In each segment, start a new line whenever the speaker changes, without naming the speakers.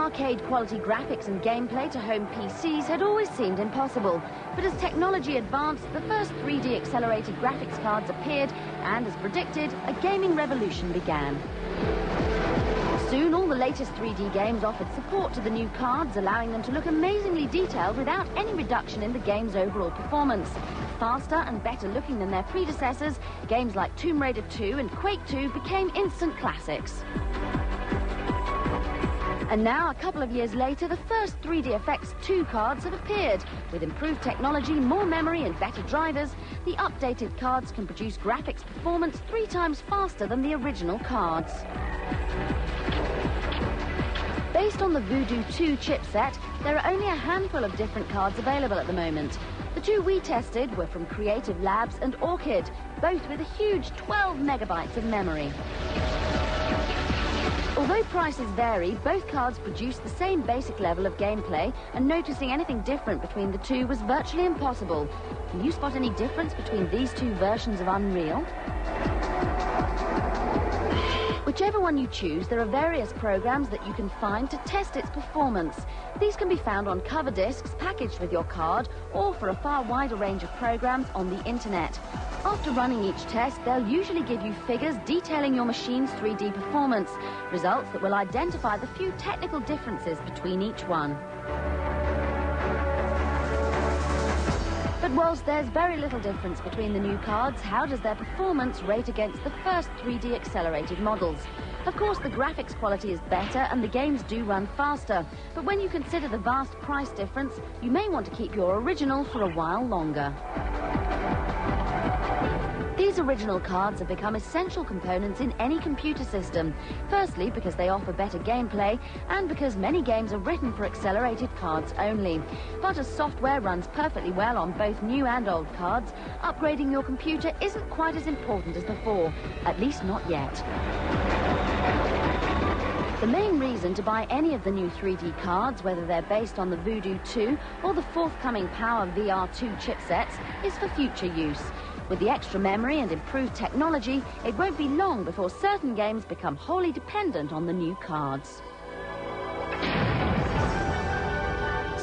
arcade-quality graphics and gameplay to home PCs had always seemed impossible. But as technology advanced, the first 3D accelerated graphics cards appeared, and as predicted, a gaming revolution began. Soon, all the latest 3D games offered support to the new cards, allowing them to look amazingly detailed without any reduction in the game's overall performance. Faster and better looking than their predecessors, games like Tomb Raider 2 and Quake 2 became instant classics. And now, a couple of years later, the first 3D Effects 2 cards have appeared. With improved technology, more memory and better drivers, the updated cards can produce graphics performance 3 times faster than the original cards. Based on the Voodoo2 chipset, there are only a handful of different cards available at the moment. The 2 we tested were from Creative Labs and Orchid, both with a huge 12 megabytes of memory. Although prices vary, both cards produce the same basic level of gameplay, and noticing anything different between the 2 was virtually impossible. Can you spot any difference between these 2 versions of Unreal? Whichever one you choose, there are various programs that you can find to test its performance. These can be found on cover discs packaged with your card, or for a far wider range of programs on the internet. After running each test, they'll usually give you figures detailing your machine's 3D performance, results that will identify the few technical differences between each one. But whilst there's very little difference between the new cards, how does their performance rate against the first 3D accelerated models? Of course, the graphics quality is better and the games do run faster, but when you consider the vast price difference, you may want to keep your original for a while longer. These original cards have become essential components in any computer system. Firstly, because they offer better gameplay, and because many games are written for accelerated cards only. But as software runs perfectly well on both new and old cards, upgrading your computer isn't quite as important as before, at least not yet. The main reason to buy any of the new 3D cards, whether they're based on the Voodoo2 or the forthcoming Power VR2 chipsets, is for future use. With the extra memory and improved technology, it won't be long before certain games become wholly dependent on the new cards.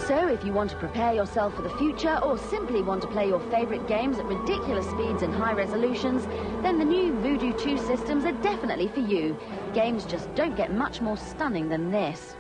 So if you want to prepare yourself for the future, or simply want to play your favorite games at ridiculous speeds and high resolutions, then the new Voodoo2 systems are definitely for you. Games just don't get much more stunning than this.